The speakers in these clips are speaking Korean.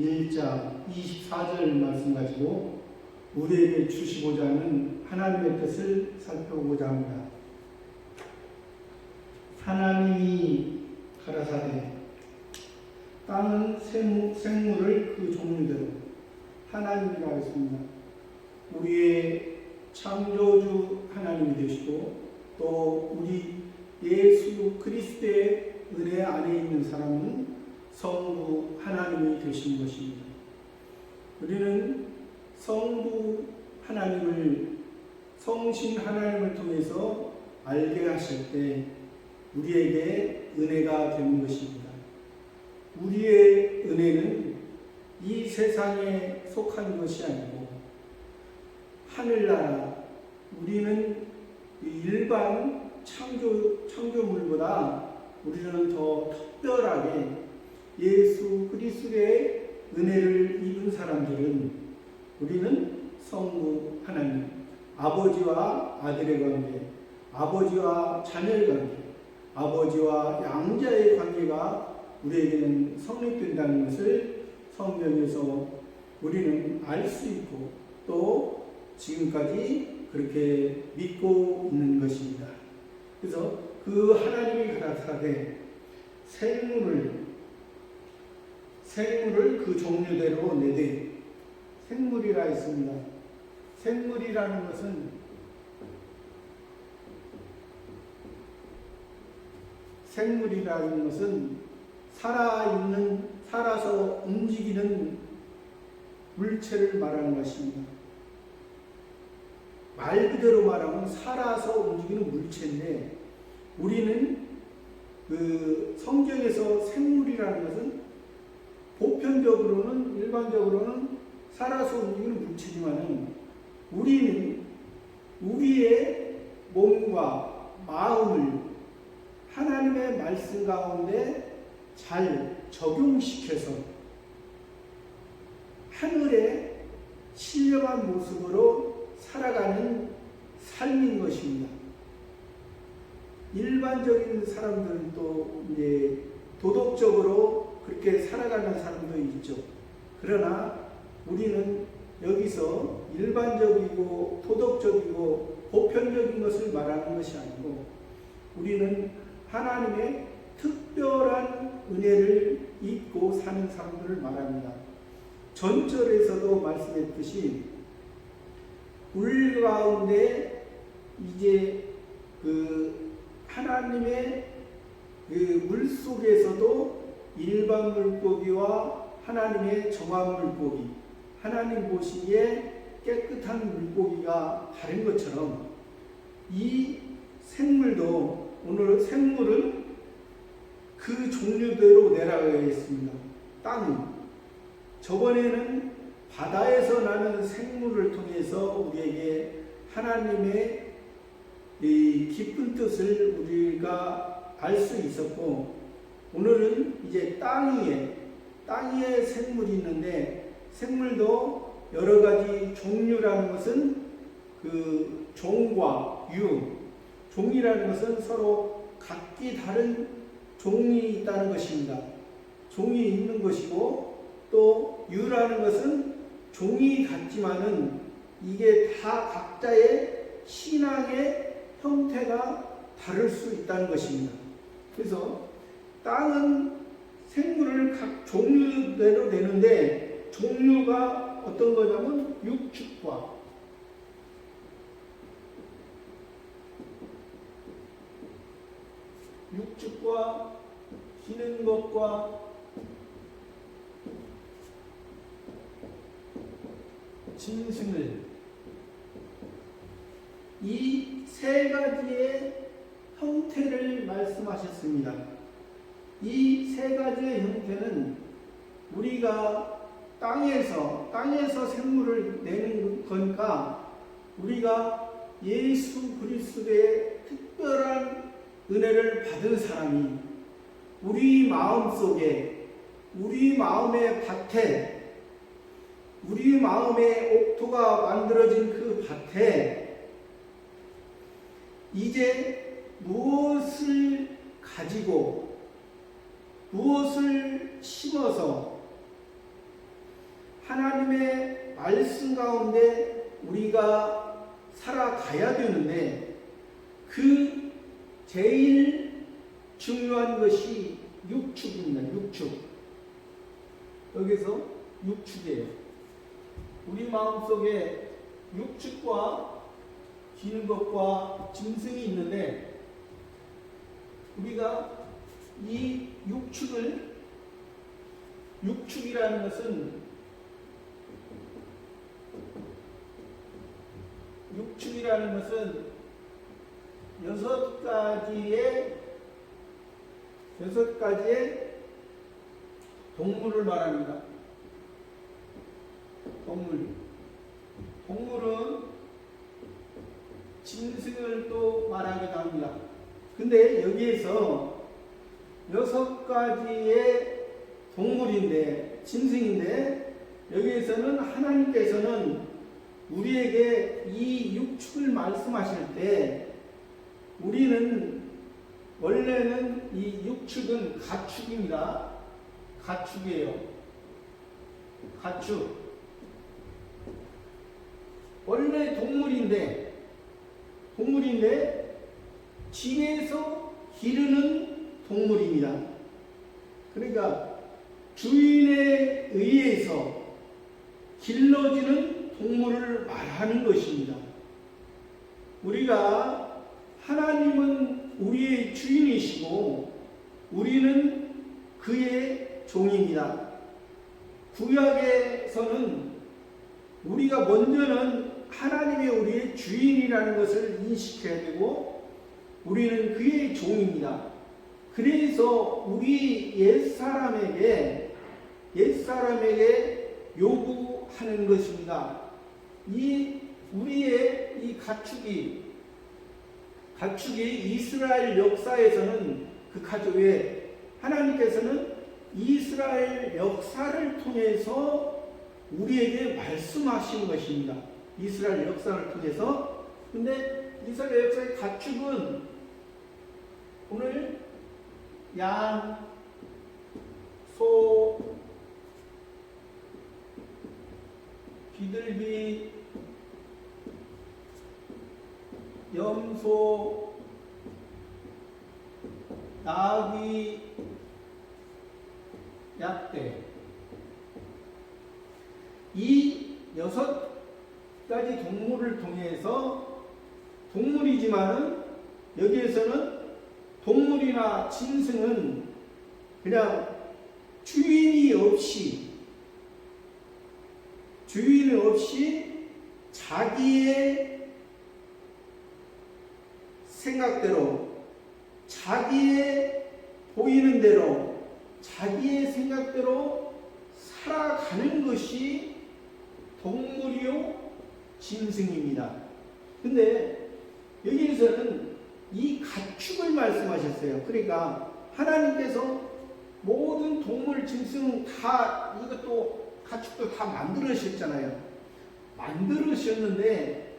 1장 24절 말씀 가지고 우리에게 주시고자 하는 하나님의 뜻을 살펴보고자 합니다. 하나님이 가라사대 땅은 생물을 그 종류대로 하나님이라고 했습니다. 우리의 창조주 하나님이 되시고 또 우리 예수 그리스도의 은혜 안에 있는 사람은 성부 하나님이 되신 것입니다. 우리는 성부 하나님을, 성신 하나님을 통해서 알게 하실 때 우리에게 은혜가 되는 것입니다. 우리의 은혜는 이 세상에 속한 것이 아니고 하늘나라, 우리는 일반 창조물보다 우리는 더 특별하게 예수 그리스도의 은혜를 입은 사람들은 우리는 성부 하나님, 아버지와 아들의 관계, 아버지와 자녀의 관계, 아버지와 양자의 관계가 우리에게는 성립된다는 것을 성경에서 우리는 알 수 있고 또 지금까지 그렇게 믿고 있는 것입니다. 그래서 그 하나님이 가라사대 생물을 그 종류대로 내되, 생물이라 했습니다. 생물이라는 것은 살아서 움직이는 물체를 말하는 것입니다. 말 그대로 말하면 살아서 움직이는 물체인데, 우리는 그 성경에서 생물이라는 것은 보편적으로는, 일반적으로는 살아서 움직이는 물체지만은 우리는 우리의 몸과 마음을 하나님의 말씀 가운데 잘 적용시켜서 하늘의 신령한 모습으로 살아가는 삶인 것입니다. 일반적인 사람들은 또 이제 도덕적으로 그렇게 살아가는 사람도 있죠. 그러나 우리는 여기서 일반적이고 도덕적이고 보편적인 것을 말하는 것이 아니고 우리는 하나님의 특별한 은혜를 입고 사는 사람들을 말합니다. 전절에서도 말씀했듯이 물 가운데 이제 그 하나님의 그 물 속에서도 일반 물고기와 하나님의 정한 물고기, 하나님 보시기에 깨끗한 물고기가 다른 것처럼 이 생물도, 오늘 생물은 그 종류대로 내려가겠습니다. 땅은 저번에는 바다에서 나는 생물을 통해서 우리에게 하나님의 이 깊은 뜻을 우리가 알 수 있었고, 오늘은 이제 땅 위에 생물이 있는데, 생물도 여러 가지 종류라는 것은 그 종과 유, 종이라는 것은 서로 각기 다른 종이 있다는 것입니다. 종이 있는 것이고, 또 유라는 것은 종이 같지만은 이게 다 각자의 신앙의 형태가 다를 수 있다는 것입니다. 그래서 땅은 생물을 각 종류대로 내는데, 종류가 어떤 거냐면 육축과 기는 것과 짐승을, 이 세 가지의 형태를 말씀하셨습니다. 이 세 가지의 형태는 우리가 땅에서 생물을 내는 거니까 우리가 예수 그리스도의 특별한 은혜를 받은 사람이 우리 마음속에, 우리 마음의 밭에, 우리 마음의 옥토가 만들어진 그 밭에 이제 무엇을 가지고 무엇을 심어서 말씀 가운데 우리가 살아가야 되는데 그 제일 중요한 것이 육축입니다. 육축. 여기서 육축이에요. 우리 마음속에 육축과 기능것과 짐승이 있는데 우리가 이 육축이라는 것은 여섯 가지의 동물을 말합니다. 동물은 짐승을 또 말하기도 합니다. 근데 여기에서 여섯 가지의 동물인데, 짐승인데, 여기에서는 하나님께서는 우리에게 이 육축을 말씀하실 때, 우리는 원래는 이 육축은 가축입니다. 가축이에요. 가축. 원래 동물인데 집에서 기르는 동물입니다. 그러니까 주인에 의해서 길러지는 동물을 말하는 것입니다. 우리가 하나님은 우리의 주인이시고 우리는 그의 종입니다. 구약에서는 우리가 먼저는 하나님의 우리의 주인이라는 것을 인식해야 되고 우리는 그의 종입니다. 그래서 우리 옛사람에게 요구하는 것입니다. 우리의 이 가축이 이스라엘 역사에서는 그 가족에 하나님께서는 이스라엘 역사를 통해서 우리에게 말씀하신 것입니다. 이스라엘 역사를 통해서. 근데 이스라엘 역사의 가축은 오늘 양, 소, 비둘기, 염소, 나귀, 약대, 이 여섯 가지 동물을 통해서 동물이지만은 여기에서는 동물이나 짐승은 그냥 주인이 없이 자기의 생각대로, 자기의 보이는 대로, 자기의 생각대로 살아가는 것이 동물이요 짐승입니다. 근데 여기에서는 이 가축을 말씀하셨어요. 그러니까 하나님께서 모든 동물, 짐승 다 이것도 가축도 다 만들으셨잖아요. 만들으셨는데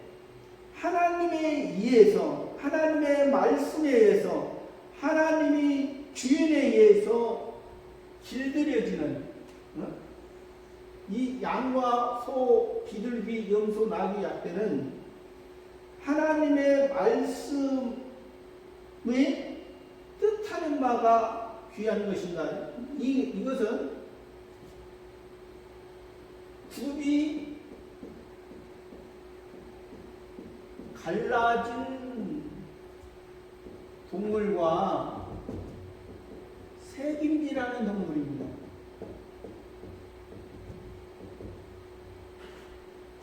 하나님에 의해서, 하나님의 말씀에 의해서, 하나님이 주인에 의해서 길들여지는 이 양과 소, 비둘기, 염소, 나귀, 약대는 하나님의 말씀에 뜻하는 바가 귀한 것입니다. 이것은 굽이 갈라진 동물과 새김질하는 동물입니다.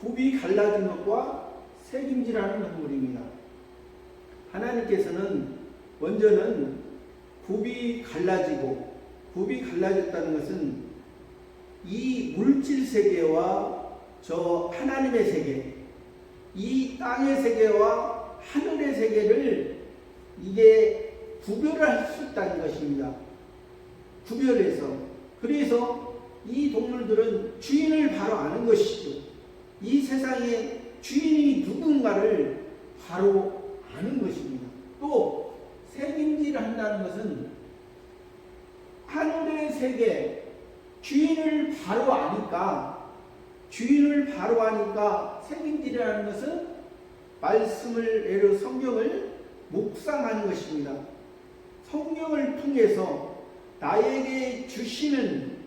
굽이 갈라진 것과 새김질하는 동물입니다. 하나님께서는 먼저는 굽이 갈라졌다는 것은 이 물질 세계와 저 하나님의 세계, 이 땅의 세계와 하늘의 세계를 이게 구별할 수 있다는 것입니다. 구별해서. 그래서 이 동물들은 주인을 바로 아는 것이죠. 이 세상에 주인이 누군가를 바로 아는 것입니다. 또 새김질을 한다는 것은 하늘의 세계, 주인을 바로 아니까 주인을 바로 하니까 책임질이라는 것은 말씀을 예로 성경을 묵상하는 것입니다. 성경을 통해서 나에게 주시는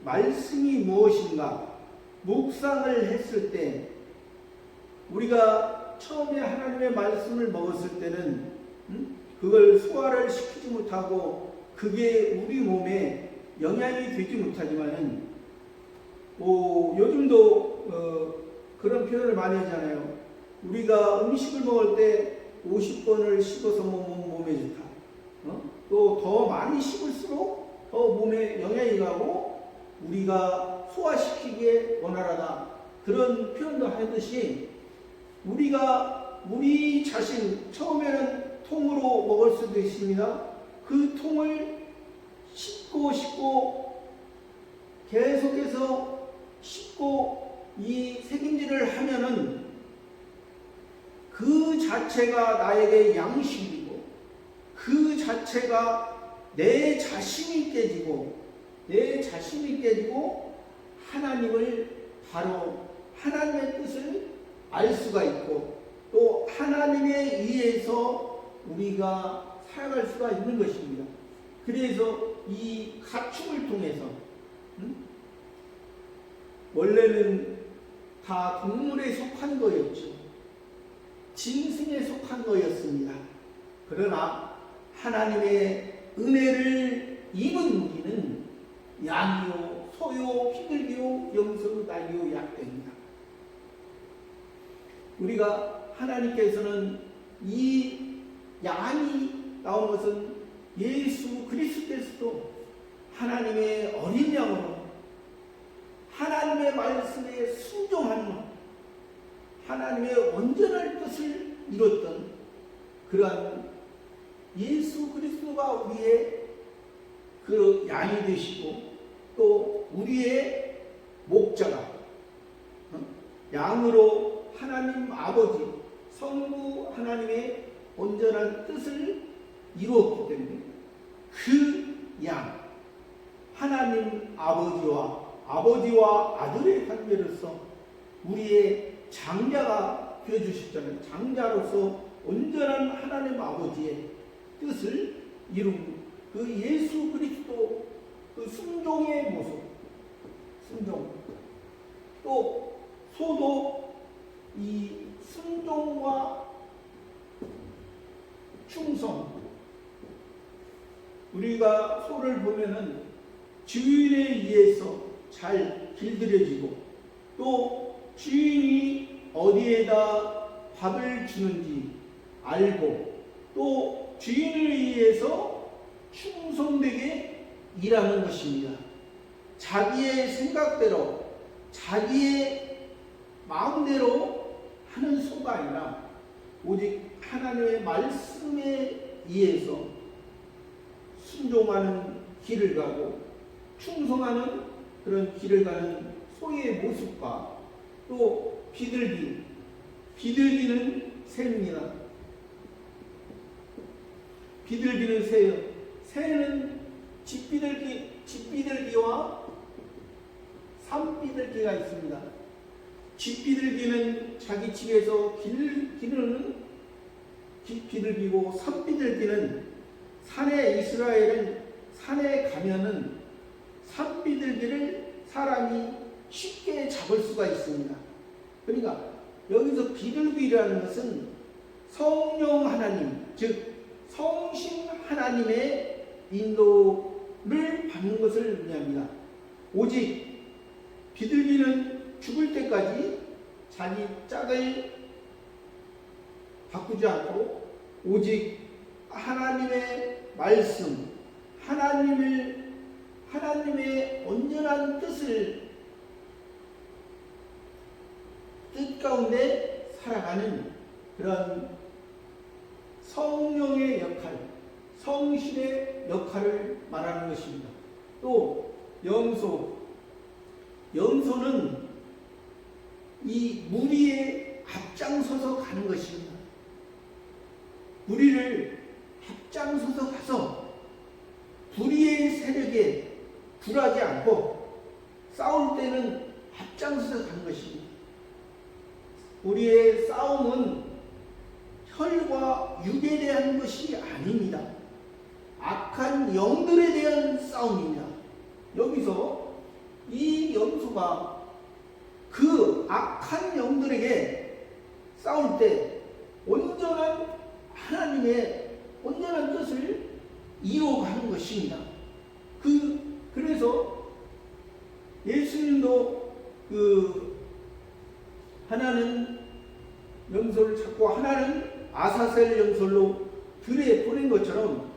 말씀이 무엇인가 묵상을 했을 때 우리가 처음에 하나님의 말씀을 먹었을 때는 그걸 소화를 시키지 못하고 그게 우리 몸에 영향이 되지 못하지만은 요즘도 그런 표현을 많이 하잖아요. 우리가 음식을 먹을 때 50번을 씹어서 먹으면 몸에 좋다. 또 더 많이 씹을수록 더 몸에 영향이 가고 우리가 소화시키기에 원활하다. 그런 표현도 하듯이 우리가 우리 자신 처음에는 통으로 먹을 수도 있습니다. 그 통을 씹고 계속해서 씹고 이 색임질을 하면은 그 자체가 나에게 양식이고 그 자체가 내 자신이 깨지고 하나님을 바로 하나님의 뜻을 알 수가 있고 또 하나님에 의해서 우리가 살아갈 수가 있는 것입니다. 그래서 이 가축을 통해서 원래는 다 동물에 속한 거였죠. 짐승에 속한 거였습니다. 그러나 하나님의 은혜를 입은 우리는 양이요, 소요, 비둘기요, 염소, 나귀요, 약대입니다. 우리가 하나님께서는 이 양이 나온 것은 예수 그리스도께서도 하나님의 어린 양으로 하나님의 말씀에 순종하는 하나님의 온전한 뜻을 이뤘던 그러한 예수 그리스도가 우리의 그 양이 되시고 또 우리의 목자가 양으로 하나님 아버지 성부 하나님의 온전한 뜻을 이루었기 때문에 그 양 하나님 아버지와 아들의 관계로서 우리의 장자가 되어주셨잖아요. 장자로서 온전한 하나님 아버지의 뜻을 이룬 그 예수 그리스도 그 순종의 모습, 순종. 또 소도 이 순종과 충성. 우리가 소를 보면은 주인에 의해서 잘 길들여지고 또 주인이 어디에다 밥을 주는지 알고 또 주인을 위해서 충성되게 일하는 것입니다. 자기의 생각대로 자기의 마음대로 하는 소가 아니라 오직 하나님의 말씀에 의해서 순종하는 길을 가고 충성하는 그런 길을 가는 소의 모습과 또 비둘기는 새입니다. 비둘기는 새예요. 새는 집비둘기와 산비둘기가 있습니다. 집비둘기는 자기 집에서 기르는 비둘기고 산비둘기는 이스라엘은 산에 가면은 산비둘기를 사람이 쉽게 잡을 수가 있습니다. 그러니까 여기서 비둘기라는 것은 성령 하나님, 즉 성신 하나님의 인도를 받는 것을 의미합니다. 오직 비둘기는 죽을 때까지 자기 짝을 바꾸지 않고 오직 하나님의 말씀, 하나님의 온전한 뜻 가운데 살아가는 그런 성령의 역할, 성신의 역할을 말하는 것입니다. 또 염소는 이 무리에 앞장서서 가는 것입니다. 무리를 앞장서서 가서 불의의 세력에 굴하지 않고 싸울 때는 앞장서서 간 것입니다. 우리의 싸움은 혈과 육에 대한 것이 아닙니다. 악한 영들에 대한 싸움입니다. 여기서 이 염소가 그 악한 영들에게 싸울 때 온전한 하나님의 온전한 뜻을 이루어가는 것입니다. 그래서 예수님도 하나는 염소를 찾고 하나는 아사셀 염소로 들에 보낸 것처럼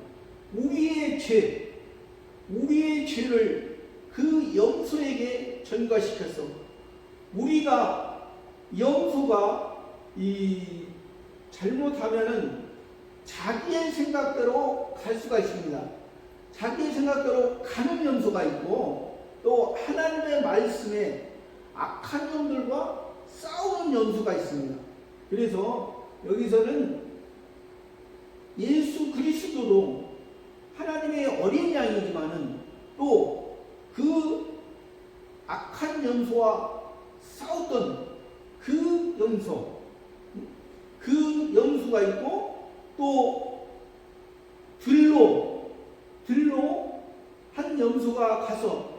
우리의 죄를 그 염소에게 전가시켜서 염소가 잘못하면은 자기의 생각대로 갈 수가 있습니다. 자기의 생각대로 가는 염소가 있고 또 하나님의 말씀에 악한 영들과 싸우는 염소가 있습니다. 그래서 여기서는 예수 그리스도도 하나님의 어린 양이지만은 또 그 악한 염소와 싸웠던 그 염소가 있고 또 들로 한 염소가 가서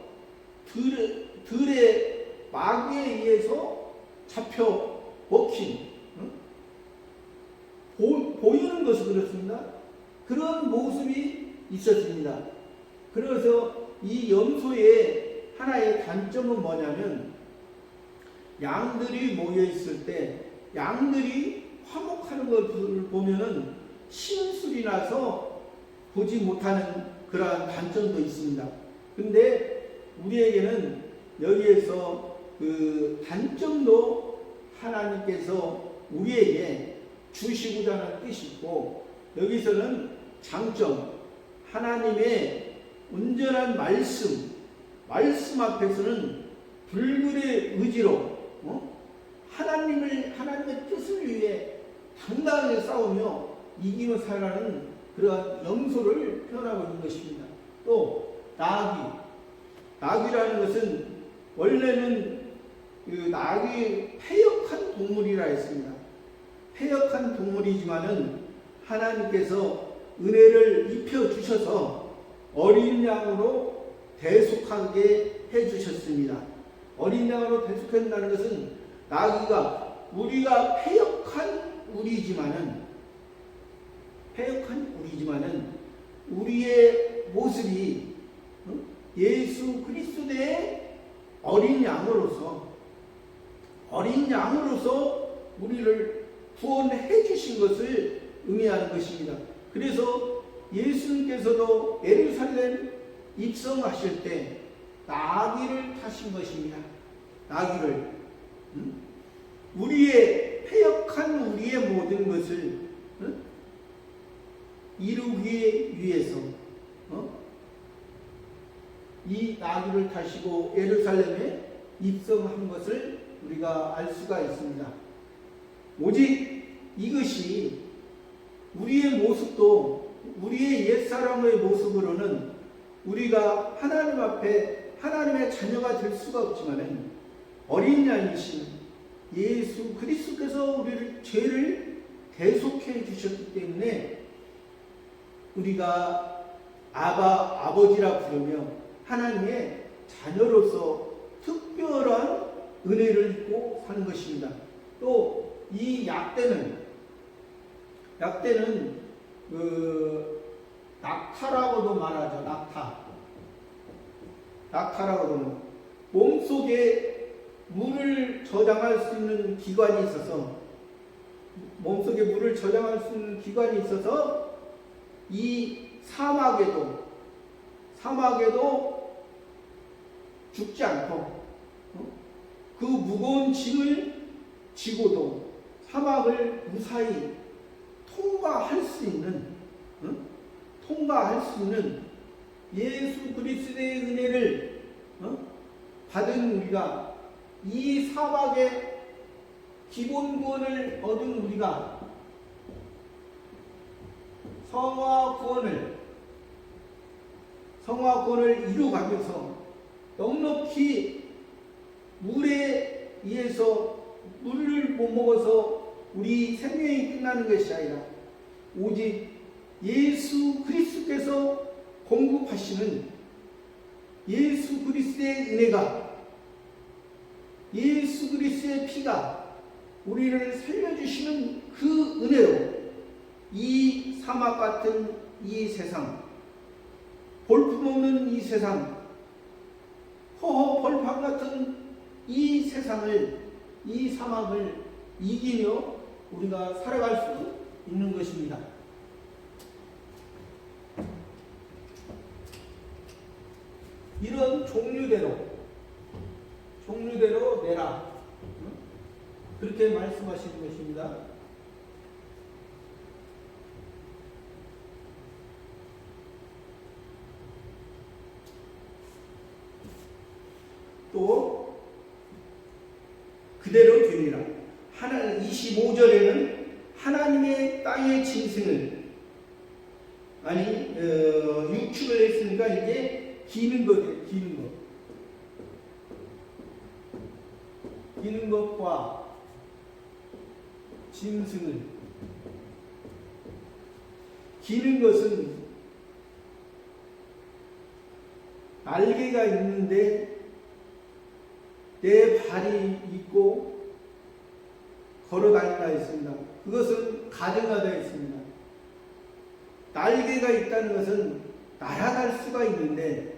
들의 마귀에 의해서 잡혀 먹힌 보이는 것이 그렇습니다. 그런 모습이 있었습니다. 그래서 이 염소의 하나의 단점은 뭐냐면 양들이 모여 있을 때 양들이 화목하는 것을 보면은 심술이 나서 보지 못하는 그러한 단점도 있습니다. 근데 우리에게는 여기에서 그 단점도 하나님께서 우리에게 주시고자 하는 뜻이 있고 여기서는 장점, 하나님의 온전한 말씀 앞에서는 불굴의 의지로 하나님의 뜻을 위해 당당하게 싸우며 이기며 살아가는 그러한 염소를 표현하고 있는 것입니다. 또 나귀라는 것은 원래는 그 나귀 패역한 동물이라 했습니다. 패역한 동물이지만은 하나님께서 은혜를 입혀 주셔서 어린 양으로 대속하게 해주셨습니다. 어린 양으로 대속한다는 것은 나귀가 우리가 패역한 우리지만은 우리의 모습이 예수 그리스도의 어린 양으로서 우리를 구원해 주신 것을 의미하는 것입니다. 그래서 예수님께서도 예루살렘 입성하실 때 나귀를 타신 것입니다. 나귀를 우리의 패역한 우리의 모든 것을 이루기 위해서 이 나귀를 타시고 예루살렘에 입성한 것을 우리가 알 수가 있습니다. 오직 이것이 우리의 모습도 우리의 옛사람의 모습으로는 우리가 하나님 앞에 하나님의 자녀가 될 수가 없지만 어린 양이신 예수 그리스도께서 우리를 죄를 대속해 주셨기 때문에 우리가 아버지라 부르며 하나님의 자녀로서 특별한 은혜를 입고 사는 것입니다. 또 이 약대는 낙타라고도 말하죠. 낙타라고도 몸속에 물을 저장할 수 있는 기관이 있어서 이 사막에도 죽지 않고 그 무거운 짐을 지고도 사막을 무사히 통과할 수 있는 예수 그리스도의 은혜를 받은 우리가 이 사막의 기본 구원을 얻은 우리가 성화 구원을 이루어가면서 넉넉히 물에 의해서 물을 못 먹어서 우리 생명이 끝나는 것이 아니라 오직 예수 그리스도께서 공급하시는 예수 그리스도의 은혜가, 예수 그리스도의 피가 우리를 살려주시는 그 은혜로 이 사막 같은 이 세상, 볼품없는 이 세상, 허허 벌판 같은 이 세상을, 이 사막을 이기며 우리가 살아갈 수 있는 것입니다. 이런 종류대로 내라, 그렇게 말씀하시는 것입니다. 또 그대로 되리라. 25절에는 하나님의 땅의 짐승을, 육축을 했으니까 이제 기는 거예요. 기는 것과 짐승을, 기는 것은 날개가 있는데 내 발이 있고 걸어다닌다 했습니다. 그것은 가정하다 했습니다. 날개가 있다는 것은 날아갈 수가 있는데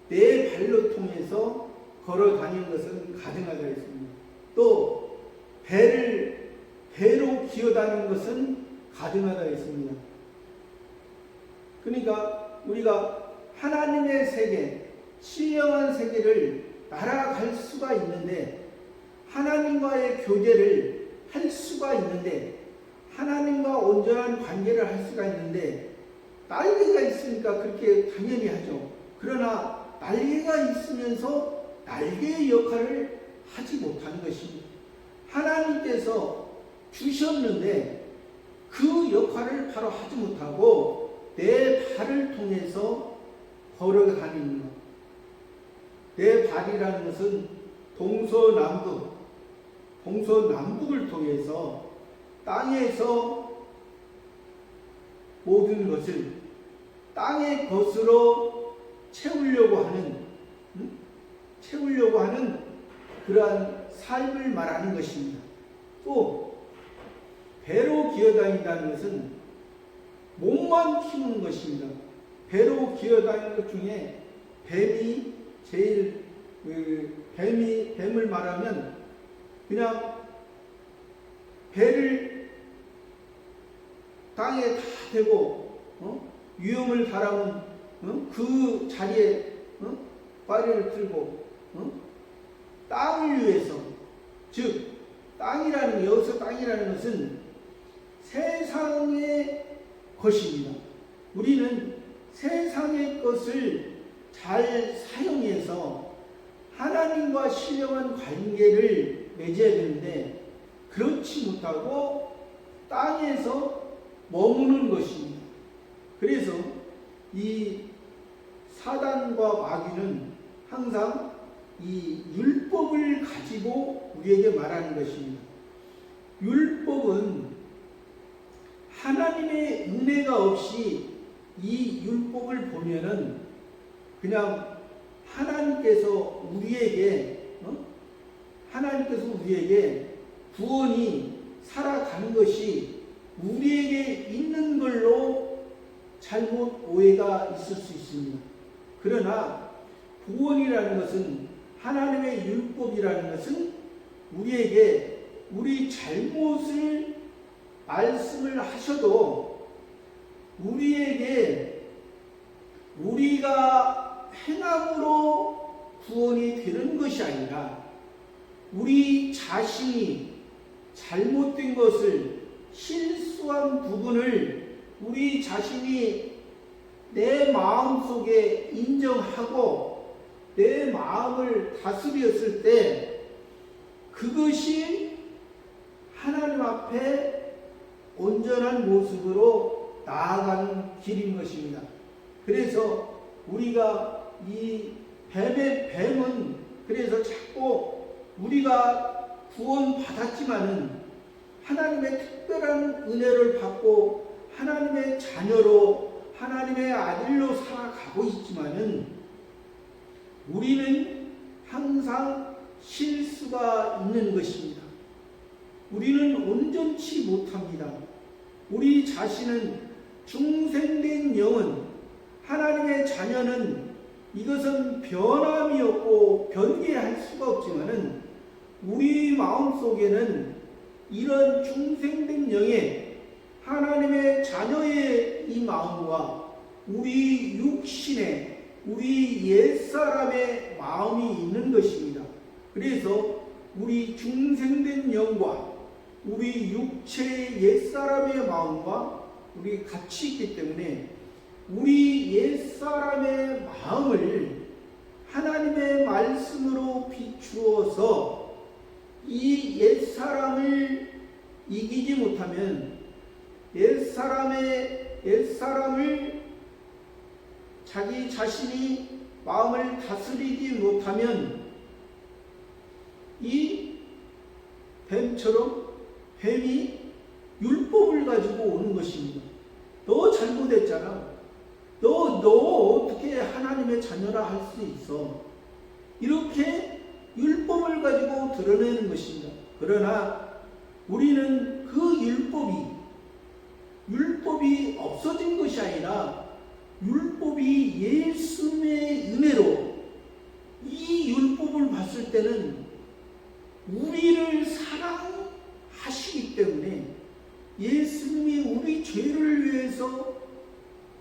내 발로 통해서 걸어다니는 것은 가정하다 했습니다. 또 배로 기어다니는 것은 가정하다 했습니다. 그러니까 우리가 하나님의 세계, 신령한 세계를 날아갈 수가 있는데, 하나님과의 교제를 할 수가 있는데, 하나님과 온전한 관계를 할 수가 있는데, 날개가 있으니까 그렇게 당연히 하죠. 그러나 날개가 있으면서 날개의 역할을 하지 못하는 것입니다. 하나님께서 주셨는데 그 역할을 바로 하지 못하고 내 발을 통해서 걸어다니는 것. 내 발이라는 것은 동서남북을 통해서 땅에서 모든 것을 땅의 것으로 채우려고 하는 그러한 삶을 말하는 것입니다. 또 배로 기어다닌다는 것은 몸만 키우는 것입니다. 배로 기어다니는 것 중에 뱀이 제일, 뱀을 말하면 그냥 배를 땅에 다 대고 위험을 바라본 그 자리에 발을 들고 땅을 위해서, 즉 여기서 땅이라는 것은 세상의 것입니다. 우리는 세상의 것을 잘 사용해서 하나님과 신령한 관계를 맺어야 되는데 그렇지 못하고 땅에서 머무는 것입니다. 그래서 이 사단과 마귀는 항상 이 율법을 가지고 우리에게 말하는 것입니다. 율법은 하나님의 은혜가 없이 이 율법을 보면은 그냥 하나님께서 우리에게 구원이 살아가는 것이 우리에게 있는 걸로 잘못 오해가 있을 수 있습니다. 그러나 구원이라는 것은, 하나님의 율법이라는 것은 우리에게 우리 잘못을 말씀을 하셔도 우리에게 우리가 행함으로 구원이 되는 것이 아니라 우리 자신이 잘못된 것을, 실수한 부분을 우리 자신이 내 마음속에 인정하고 내 마음을 다스렸을 때 그것이 하나님 앞에 온전한 모습으로 나아가는 길인 것입니다. 그래서 우리가 이 뱀은 그래서 자꾸 우리가 구원받았지만은 하나님의 특별한 은혜를 받고 하나님의 자녀로 하나님의 아들로 살아가고 있지만은 우리는 항상 실수가 있는 것입니다. 우리는 온전치 못합니다. 우리 자신은 중생된 영은 하나님의 자녀는 이것은 변함이 없고 변개할 수가 없지만은 우리 마음속에는 이런 중생된 영의 하나님의 자녀의 이 마음과 우리 육신의 우리 옛사람의 마음이 있는 것입니다. 그래서 우리 중생된 영과 우리 육체의 옛사람의 마음과 우리 같이 있기 때문에 우리 옛사람의 마음을 하나님의 말씀으로 비추어서 이 옛사람을 이기지 못하면 옛사람을 자기 자신이 마음을 다스리지 못하면 이 뱀처럼 뱀이 율법을 가지고 오는 것입니다. 너 잘못했잖아. 너 어떻게 하나님의 자녀라 할 수 있어. 이렇게 율법을 가지고 드러내는 것입니다. 그러나 우리는 그 율법이 없어진 것이 아니라 율법이 예수님의 은혜로 이 율법을 봤을 때는 우리를 사랑하시기 때문에 예수님이 우리 죄를 위해서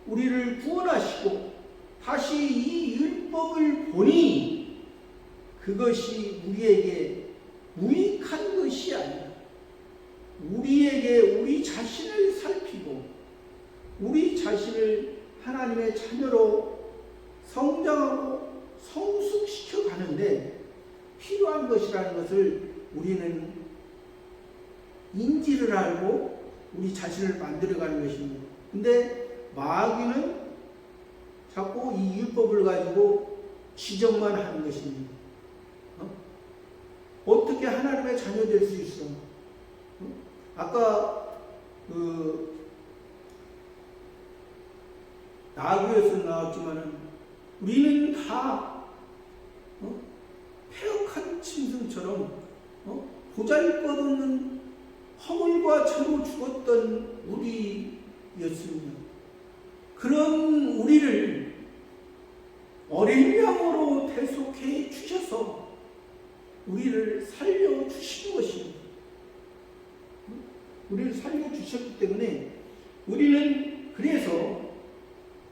우리를 구원하시고 다시 이 율법을 보니 그것이 우리에게 무익한 것이 아니라 우리에게 우리 자신을 살피고 우리 자신을 하나님의 자녀로 성장하고 성숙시켜 가는데 필요한 것이라는 것을 우리는 인지를 알고 우리 자신을 만들어가는 것입니다. 근데 마귀는 자꾸 이 율법을 가지고 지적만 하는 것입니다. 어떻게 하나님의 자녀 될 수 있어? 아까 나귀에서 나왔지만은 우리는 다 폐역한 짐승처럼 보잘것없는 허물과 죄로 죽었던 우리였습니다. 그런 우리를 어린 양으로 대속해 주셔서 우리를 살려주신 것입니다. 우리를 살려주셨기 때문에 우리는 그래서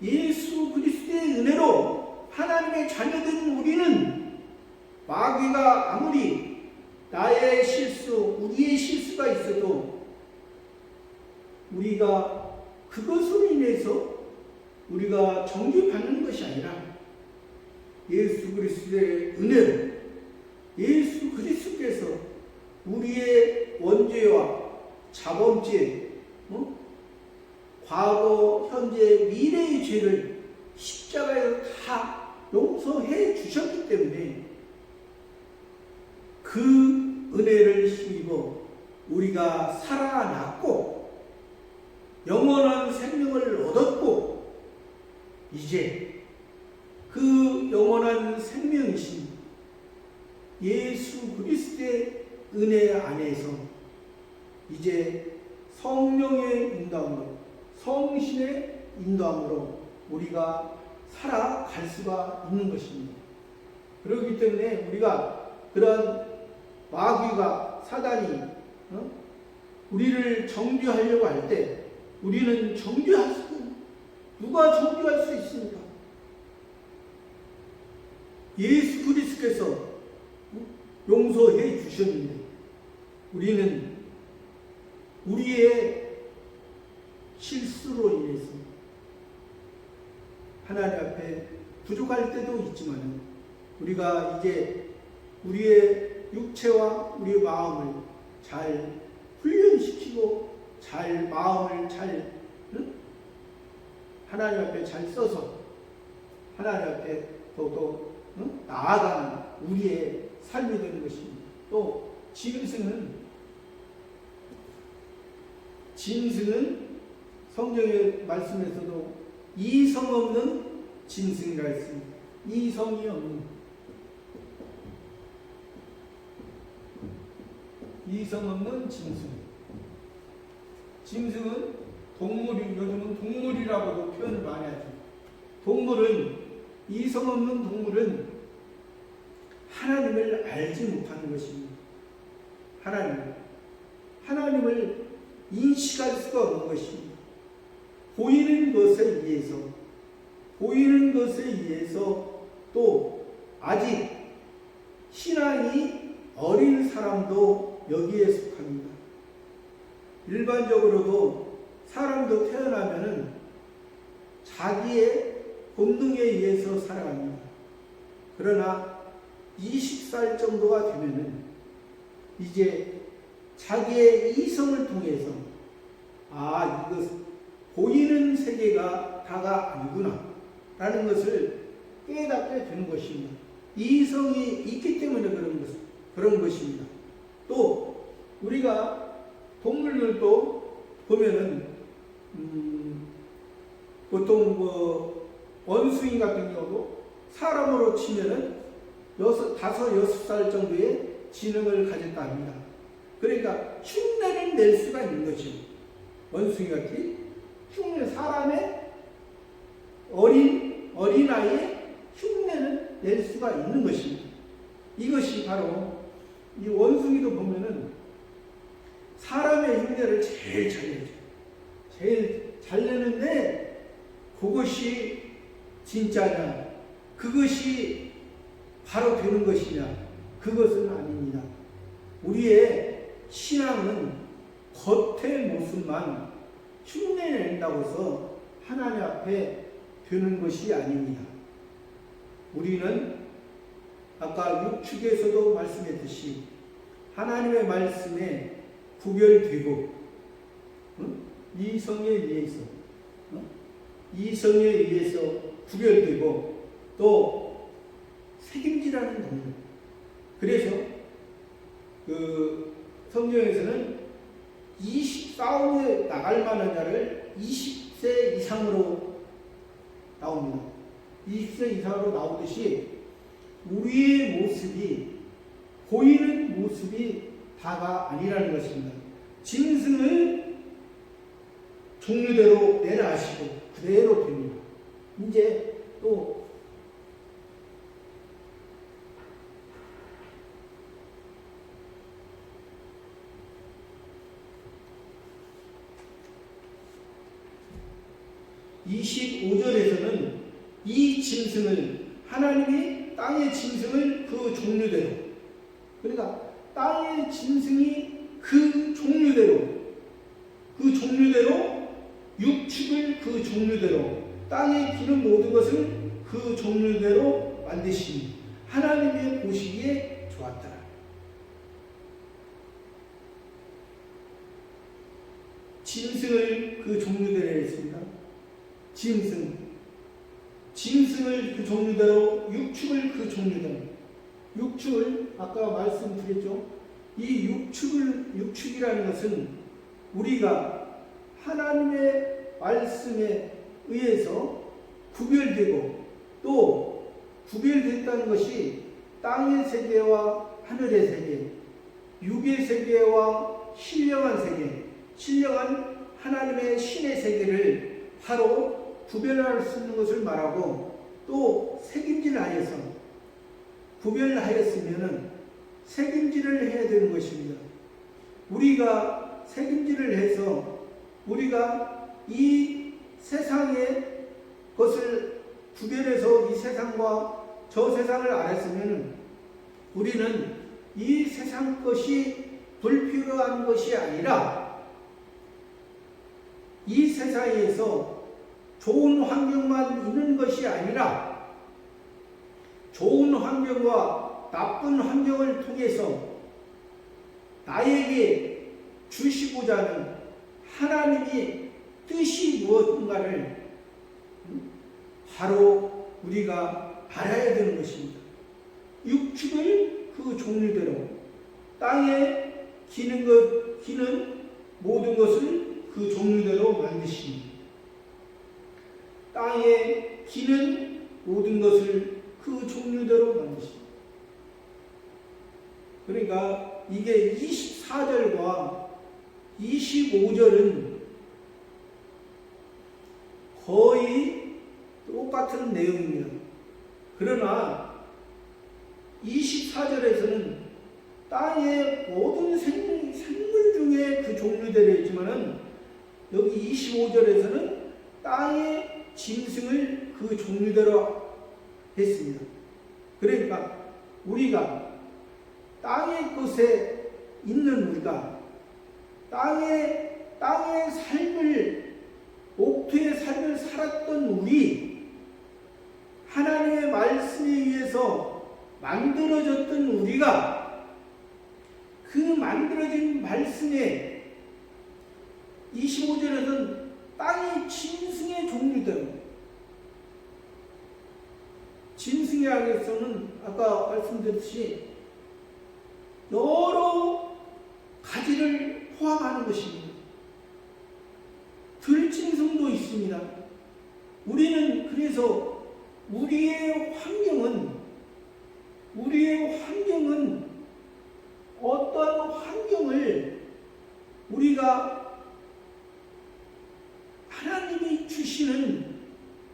예수 그리스도의 은혜로 하나님의 자녀된 우리는 마귀가 아무리 나의 실수, 우리의 실수가 있어도 우리가 그것으로 인해서 우리가 정죄받는 것이 아니라 예수 그리스도의 은혜로 예수 그리스도께서 우리의 원죄와 자범죄, 과거, 현재, 미래의 죄를 십자가에서 다 용서해 주셨기 때문에 그 은혜를 힘입어 우리가 살아났고 영원한 생명을 얻었고 이제 그 영원한 생명이신 예수 그리스도의 은혜 안에서 이제 성령의 인도함으로 성신의 인도함으로 우리가 살아갈 수가 있는 것입니다. 그렇기 때문에 우리가 그런 마귀가 사단이 우리를 정죄하려고 할 때 우리는 정죄할 수 누가 정죄할 수 있습니까? 예수 그리스도께서 용서해 주셨는데 우리는 우리의 실수로 인해서 하나님 앞에 부족할 때도 있지만 우리가 이제 우리의 육체와 우리의 마음을 잘 훈련시키고 잘 마음을 잘 하나님 앞에 잘 써서 하나님 앞에 더욱더 나아가는 우리의 삶이 되는 것입니다. 또 짐승은 성경의 말씀에서도 이성 없는 짐승이라 했습니다. 이성이 없는, 이성 없는 짐승. 짐승은 요즘은 동물이라고도 표현을 많이 하죠. 이성 없는 동물은 하나님을 알지 못하는 것입니다. 하나님을 인식할 수가 없는 것입니다. 보이는 것에 의해서 또 아직 신앙이 어린 사람도 여기에 속합니다. 일반적으로도 사람도 태어나면은 자기의 본능에 의해서 살아갑니다. 그러나 20살 정도가 되면은 이제 자기의 이성을 통해서 이것 보이는 세계가 다가 아니구나 라는 것을 깨닫게 되는 것입니다. 이성이 있기 때문에 그런 것입니다. 또 우리가 동물들도 보면은 보통 원숭이 같은 경우도 사람으로 치면은 5-6살 정도의 지능을 가졌다 합니다. 그러니까 흉내를 낼 수가 있는 거죠. 원숭이같이 사람의 어린아이의 흉내는 낼 수가 있는 것입니다. 이것이 바로 이 원숭이도 보면은 사람의 흉내를 제일 잘 내죠. 제일 잘 내는데 그것이 진짜냐, 그것이 바로 되는 것이냐, 그것은 아닙니다. 우리의 신앙은 겉의 모습만 흉내낸다고 해서 하나님 앞에 되는 것이 아닙니다. 우리는 아까 육축에서도 말씀했듯이 하나님의 말씀에 구별되고 이성에 의해서 구별되고 또 책임지라는 동력. 그래서 성경에서는 싸움에 나갈 만한 자를 20세 이상으로 나옵니다. 20세 이상으로 나오듯이 우리의 모습이, 보이는 모습이 다가 아니라는 것입니다. 짐승을 종류대로 내놔하시고 그대로 됩니다. 이제 또 (25절에서는) 이 짐승을, 하나님이 땅의 짐승을 그 종류대로, 그러니까 땅의 짐승이 그 종류대로, 육축을 그 종류대로, 땅에 기는 모든 것을 그 종류대로 만드시니 하나님의 보시기에 좋았더라. 짐승을 그 종류대로 했습니다. 짐승을 그 종류대로, 육축을 그 종류대로. 육축을 아까 말씀드렸죠. 이 육축이라는 것은 우리가 하나님의 말씀에 의해서 구별되고 또 구별됐다는 것이 땅의 세계와 하늘의 세계, 육의 세계와 신령한 하나님의 신의 세계를 바로 구별할 수 있는 것을 말하고, 또 책임질하여서 구별하였으면은 책임질을 해야 되는 것입니다. 우리가 책임질을 해서 우리가 이 세상의 것을 구별해서 이 세상과 저 세상을 알았으면 우리는 이 세상 것이 불필요한 것이 아니라 이 세상에서 좋은 환경만 있는 것이 아니라 좋은 환경과 나쁜 환경을 통해서 나에게 주시고자 하는 하나님이 뜻이 무엇인가를 바로 우리가 알아야 되는 것입니다. 육축을 그 종류대로, 땅에 기는 모든 것을 그 종류대로 만드시니 땅에 기는 모든 것을 그 종류대로 만드시니. 그러니까 이게 24절과 25절은 거의 똑같은 내용입니다. 그러나 24절에서는 땅의 모든 생물 중에 그 종류대로 했지만은 여기 25절에서는 땅의 짐승을 그 종류대로 했습니다. 그러니까 우리가 땅의 것에 있는 우리가 땅의 삶을, 옥토의 삶을 살았던 우리, 하나님의 말씀에 의해서 만들어졌던 우리가 그 만들어진 말씀에 25절에서는 땅의 짐승의 종류대로, 짐승의 악에서는 아까 말씀드렸듯이 여러 가지를 포함하는 것입니다. 들짐승도 있습니다. 우리는 그래서 우리의 환경은 어떤 환경을 우리가 하나님이 주시는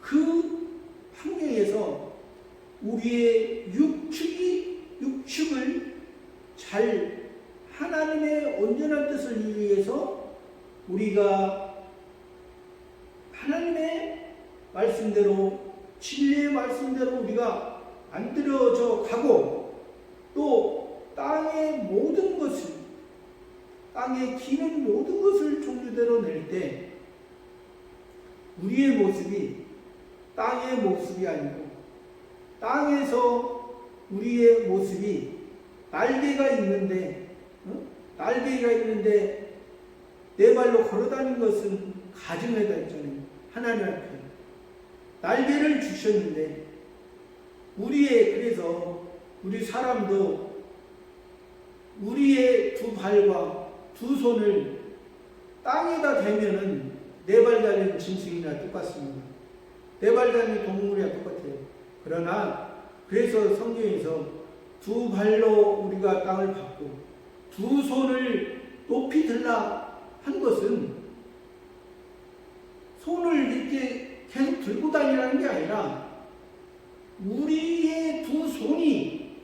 그 환경에서 우리의 육축을 잘 하나님의 온전한 뜻을 위해서 우리가 하나님의 말씀대로, 진리의 말씀대로 우리가 만들어져 가고, 또 땅의 모든 것을, 땅에 기는 모든 것을 종류대로 낼 때 우리의 모습이 땅의 모습이 아니고 땅에서 우리의 모습이 날개가 있는데 네 발로 걸어다니는 것은 가정에다 있잖아요. 하나님 앞에 날개를 주셨는데 그래서 우리 사람도 우리의 두 발과 두 손을 땅에다 대면은 네 발 달린 짐승이나 똑같습니다. 네 발 달린 동물이나 똑같아요. 그러나 그래서 성경에서 두 발로 우리가 땅을 밟고 두 손을 높이 들라 한 것은 손을 이렇게 계속 들고 다니라는 게 아니라 우리의 두 손이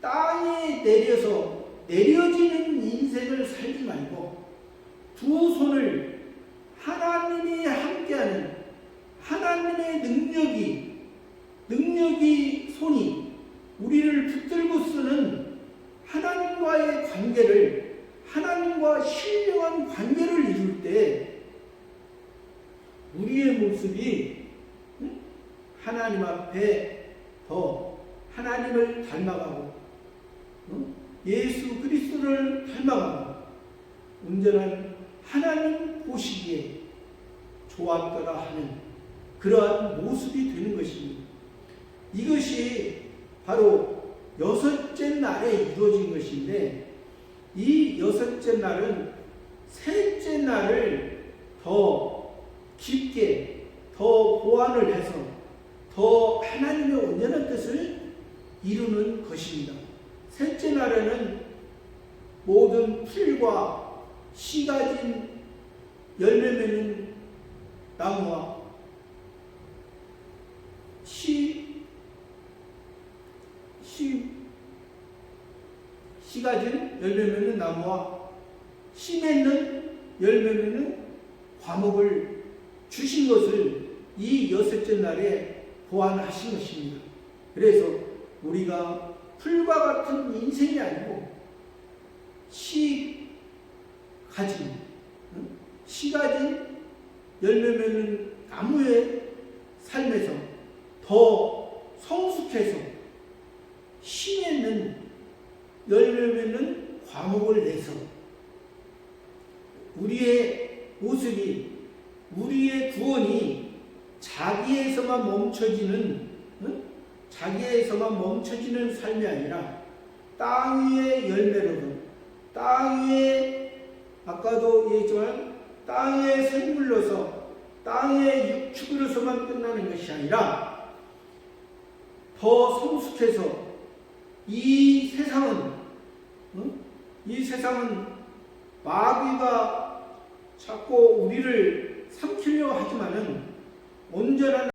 땅에 내려지는 인생을 살지 말고 두 손을 하나님이 함께하는 하나님의 능력이 손이 우리를 붙들고 쓰는 하나님과의 관계를, 하나님과 신령한 관계를 이룰 때 우리의 모습이 하나님 앞에 더 하나님을 닮아가고 예수 그리스도를 닮아가고 온전한 하나님 보시기에 좋았더라 하는 그러한 모습이 되는 것입니다. 이것이 바로 여섯째 날에 이루어진 것인데, 이 여섯째 날은 셋째 날을 더 깊게, 더 보완을 해서 더 하나님의 온전한 뜻을 이루는 것입니다. 셋째 날에는 모든 풀과 씨 가진 열매 맺는 나무와 씨 가진 열매 맺는 나무와 씨 맺는 열매 맺는 과목을 주신 것을 이 여섯째 날에 보완하신 것입니다. 그래서 우리가 풀과 같은 인생이 아니고 씨 가진 열매 맺는 나무의 삶에서 더 성숙해서 씨 맺는 열매 맺는 과목을 내서 우리의 모습이, 우리의 구원이 자기에서만 멈춰지는 삶이 아니라 땅 위의 열매로도 되어 있지만 땅의 생물로서 땅의 육축으로서만 끝나는 것이 아니라 더 성숙해서 이 세상은 마귀가 자꾸 우리를 삼키려 하지만은 온전한